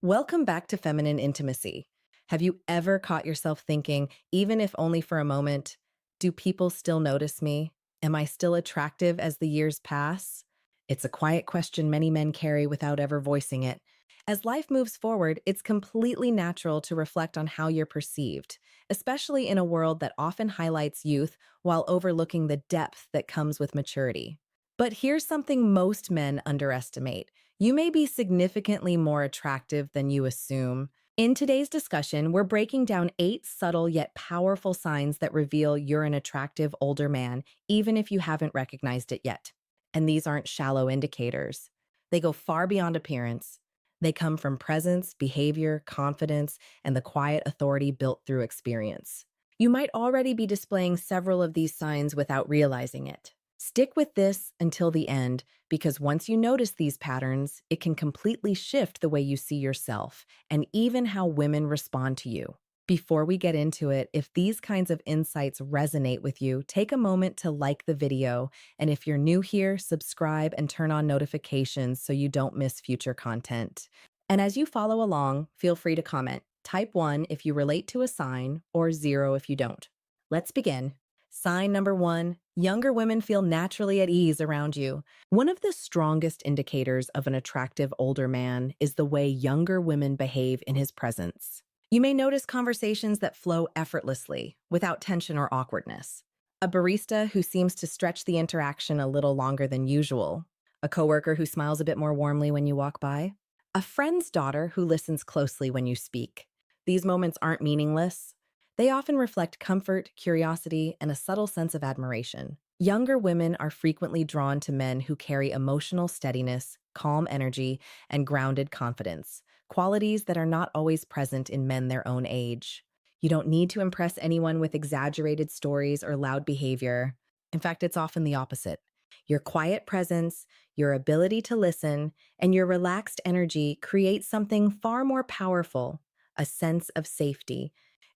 Welcome back to Feminine Intimacy. Have you ever caught yourself thinking, even if only for a moment, do people still notice me? Am I still attractive as the years pass? It's a quiet question many men carry without ever voicing it. As life moves forward, it's completely natural to reflect on how you're perceived, especially in a world that often highlights youth while overlooking the depth that comes with maturity. But here's something most men underestimate. You may be significantly more attractive than you assume. In today's discussion, we're breaking down 8 subtle yet powerful signs that reveal you're an attractive older man, even if you haven't recognized it yet. And these aren't shallow indicators. They go far beyond appearance. They come from presence, behavior, confidence, and the quiet authority built through experience. You might already be displaying several of these signs without realizing it. Stick with this until the end, because once you notice these patterns, it can completely shift the way you see yourself and even how women respond to you. Before we get into it, if these kinds of insights resonate with you, take a moment to like the video. And if you're new here, subscribe and turn on notifications so you don't miss future content. And as you follow along, feel free to comment. Type 1 if you relate to a sign, or 0 if you don't. Let's begin. Sign number 1, younger women feel naturally at ease around you. One of the strongest indicators of an attractive older man is the way younger women behave in his presence. You may notice conversations that flow effortlessly, without tension or awkwardness. A barista who seems to stretch the interaction a little longer than usual. A coworker who smiles a bit more warmly when you walk by. A friend's daughter who listens closely when you speak. These moments aren't meaningless. They often reflect comfort, curiosity, and a subtle sense of admiration. Younger women are frequently drawn to men who carry emotional steadiness, calm energy, and grounded confidence, qualities that are not always present in men their own age. You don't need to impress anyone with exaggerated stories or loud behavior. In fact, it's often the opposite. Your quiet presence, your ability to listen, and your relaxed energy create something far more powerful, a sense of safety.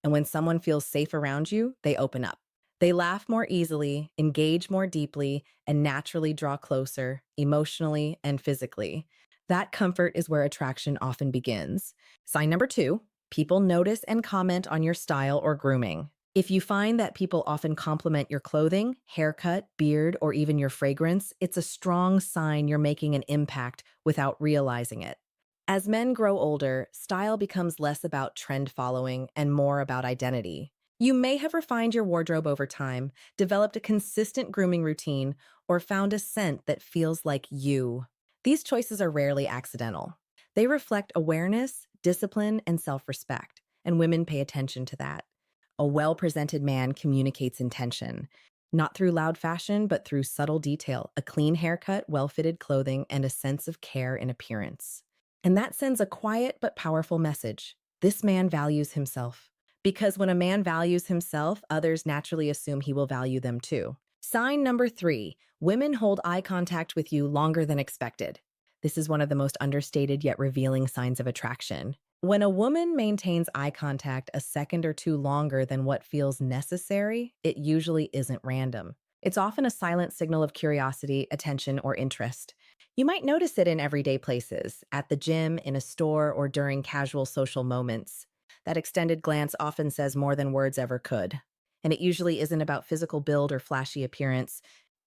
And when someone feels safe around you, they open up. They laugh more easily, engage more deeply, and naturally draw closer, emotionally and physically. That comfort is where attraction often begins. Sign number 2, people notice and comment on your style or grooming. If you find that people often compliment your clothing, haircut, beard, or even your fragrance, it's a strong sign you're making an impact without realizing it. As men grow older, style becomes less about trend following and more about identity. You may have refined your wardrobe over time, developed a consistent grooming routine, or found a scent that feels like you. These choices are rarely accidental. They reflect awareness, discipline, and self respect, and women pay attention to that. A well presented man communicates intention, not through loud fashion, but through subtle detail, a clean haircut, well fitted clothing, and a sense of care in appearance. And that sends a quiet but powerful message. This man values himself. Because when a man values himself, others naturally assume he will value them too. Sign number 3, women hold eye contact with you longer than expected. This is one of the most understated yet revealing signs of attraction. When a woman maintains eye contact a second or two longer than what feels necessary, it usually isn't random. It's often a silent signal of curiosity, attention, or interest. You might notice it in everyday places, at the gym, in a store, or during casual social moments. That extended glance often says more than words ever could. And it usually isn't about physical build or flashy appearance,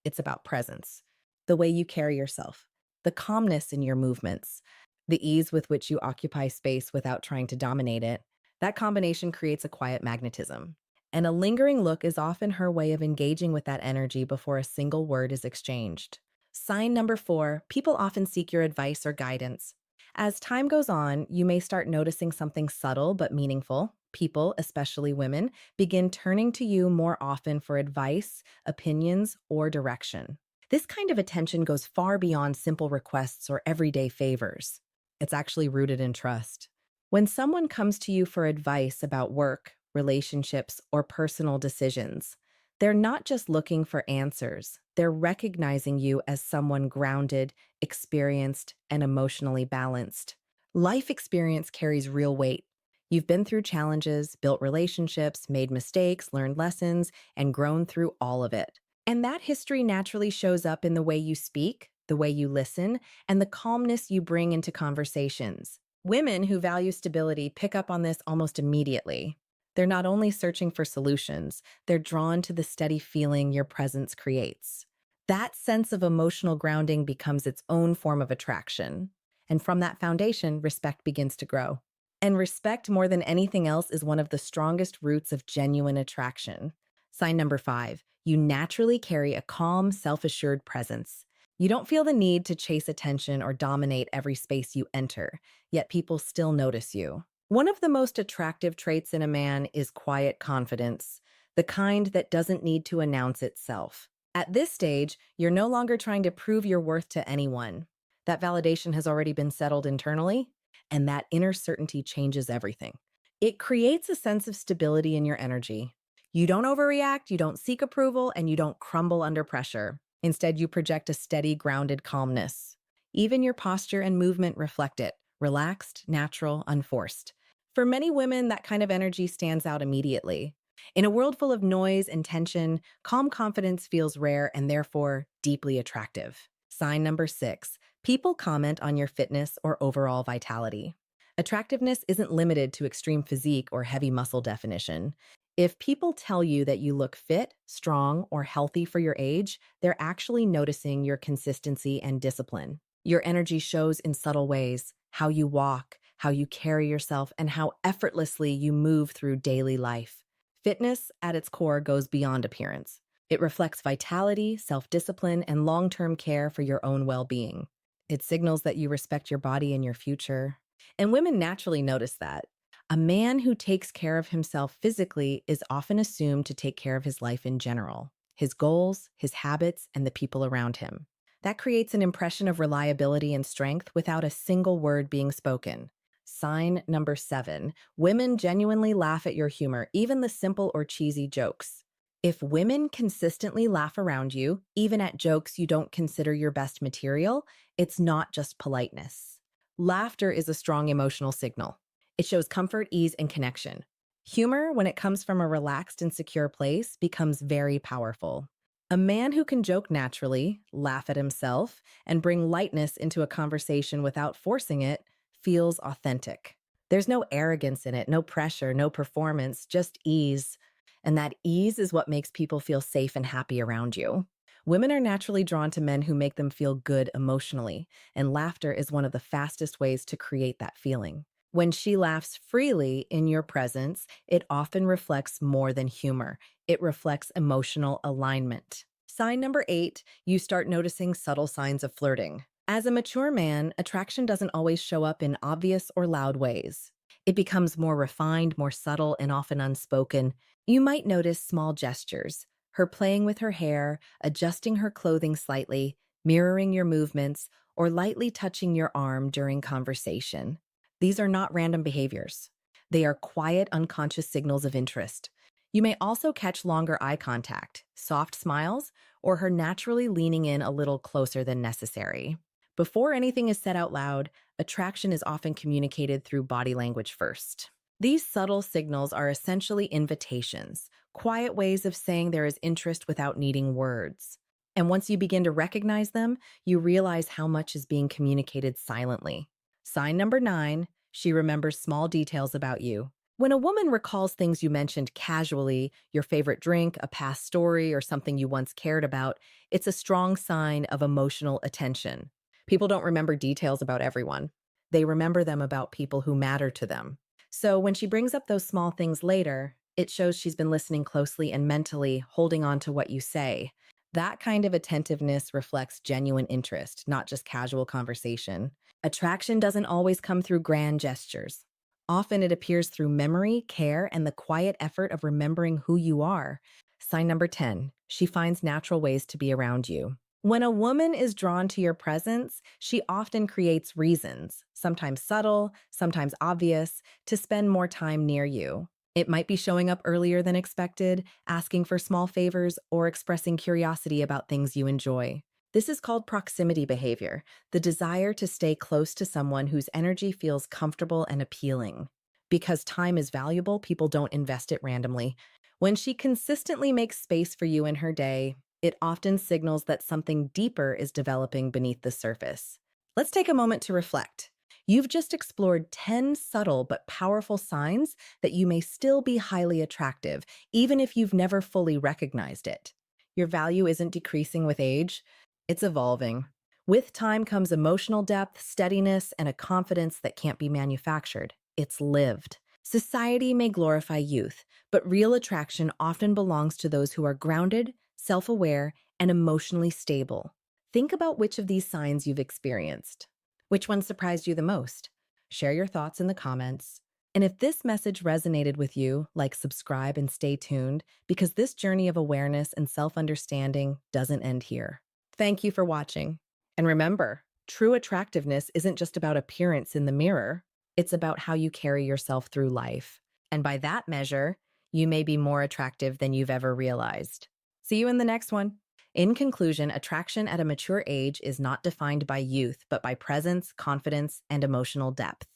it's about presence. The way you carry yourself, the calmness in your movements, the ease with which you occupy space without trying to dominate it. That combination creates a quiet magnetism. And a lingering look is often her way of engaging with that energy before a single word is exchanged. Sign number 4, people often seek your advice or guidance. As time goes on, you may start noticing something subtle but meaningful. People, especially women, begin turning to you more often for advice, opinions, or direction. This kind of attention goes far beyond simple requests or everyday favors. It's actually rooted in trust. When someone comes to you for advice about work, relationships, or personal decisions, they're not just looking for answers, they're recognizing you as someone grounded, experienced, and emotionally balanced. Life experience carries real weight. You've been through challenges, built relationships, made mistakes, learned lessons, and grown through all of it. And that history naturally shows up in the way you speak, the way you listen, and the calmness you bring into conversations. Women who value stability pick up on this almost immediately. They're not only searching for solutions, they're drawn to the steady feeling your presence creates. That sense of emotional grounding becomes its own form of attraction. And from that foundation, respect begins to grow. And respect, more than anything else, is one of the strongest roots of genuine attraction. Sign number 5, you naturally carry a calm, self assured presence. You don't feel the need to chase attention or dominate every space you enter, yet people still notice you. One of the most attractive traits in a man is quiet confidence, the kind that doesn't need to announce itself. At this stage, you're no longer trying to prove your worth to anyone. That validation has already been settled internally, and that inner certainty changes everything. It creates a sense of stability in your energy. You don't overreact, you don't seek approval, and you don't crumble under pressure. Instead, you project a steady, grounded calmness. Even your posture and movement reflect it, relaxed, natural, unforced. For many women, that kind of energy stands out immediately. In a world full of noise and tension, calm confidence feels rare and therefore deeply attractive. Sign number 6, people comment on your fitness or overall vitality. Attractiveness isn't limited to extreme physique or heavy muscle definition. If people tell you that you look fit, strong, or healthy for your age, they're actually noticing your consistency and discipline. Your energy shows in subtle ways: how you walk, how you carry yourself, and how effortlessly you move through daily life. Fitness, at its core, goes beyond appearance. It reflects vitality, self discipline, and long term care for your own well being. It signals that you respect your body and your future. And women naturally notice that. A man who takes care of himself physically is often assumed to take care of his life in general, his goals, his habits, and the people around him. That creates an impression of reliability and strength without a single word being spoken. Sign number 7, women genuinely laugh at your humor, even the simple or cheesy jokes. If women consistently laugh around you, even at jokes you don't consider your best material, it's not just politeness. Laughter is a strong emotional signal. It shows comfort, ease, and connection. Humor, when it comes from a relaxed and secure place, becomes very powerful. A man who can joke naturally, laugh at himself, and bring lightness into a conversation without forcing it feels authentic. There's no arrogance in it, no pressure, no performance, just ease. And that ease is what makes people feel safe and happy around you. Women are naturally drawn to men who make them feel good emotionally, and laughter is one of the fastest ways to create that feeling. When she laughs freely in your presence, it often reflects more than humor. It reflects emotional alignment. Sign number 8, you start noticing subtle signs of flirting. As a mature man, attraction doesn't always show up in obvious or loud ways. It becomes more refined, more subtle, and often unspoken. You might notice small gestures, her playing with her hair, adjusting her clothing slightly, mirroring your movements, or lightly touching your arm during conversation. These are not random behaviors. They are quiet, unconscious signals of interest. You may also catch longer eye contact, soft smiles, or her naturally leaning in a little closer than necessary. Before anything is said out loud, attraction is often communicated through body language first. These subtle signals are essentially invitations, quiet ways of saying there is interest without needing words. And once you begin to recognize them, you realize how much is being communicated silently. Sign number 9, she remembers small details about you. When a woman recalls things you mentioned casually, your favorite drink, a past story, or something you once cared about, it's a strong sign of emotional attention. People don't remember details about everyone. They remember them about people who matter to them. So when she brings up those small things later, it shows she's been listening closely and mentally holding on to what you say. That kind of attentiveness reflects genuine interest, not just casual conversation. Attraction doesn't always come through grand gestures. Often it appears through memory, care, and the quiet effort of remembering who you are. Sign number 10, she finds natural ways to be around you. When a woman is drawn to your presence, she often creates reasons, sometimes subtle, sometimes obvious, to spend more time near you. It might be showing up earlier than expected, asking for small favors, or expressing curiosity about things you enjoy. This is called proximity behavior, the desire to stay close to someone whose energy feels comfortable and appealing. Because time is valuable, people don't invest it randomly. When she consistently makes space for you in her day, it often signals that something deeper is developing beneath the surface. Let's take a moment to reflect. You've just explored 10 subtle but powerful signs that you may still be highly attractive, even if you've never fully recognized it. Your value isn't decreasing with age, it's evolving. With time comes emotional depth, steadiness, and a confidence that can't be manufactured. It's lived. Society may glorify youth, but real attraction often belongs to those who are grounded, self aware, and emotionally stable. Think about which of these signs you've experienced. Which one surprised you the most? Share your thoughts in the comments. And if this message resonated with you, like, subscribe, and stay tuned because this journey of awareness and self understanding doesn't end here. Thank you for watching. And remember, true attractiveness isn't just about appearance in the mirror, it's about how you carry yourself through life. And by that measure, you may be more attractive than you've ever realized. See you in the next one. In conclusion, attraction at a mature age is not defined by youth, but by presence, confidence, and emotional depth.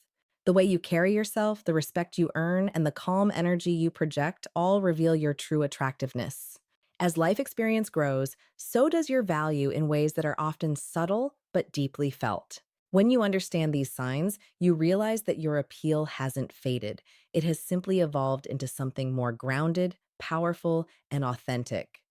The way you carry yourself, the respect you earn, and the calm energy you project all reveal your true attractiveness. As life experience grows, so does your value in ways that are often subtle but deeply felt. When you understand these signs, you realize that your appeal hasn't faded. It has simply evolved into something more grounded, powerful, and authentic.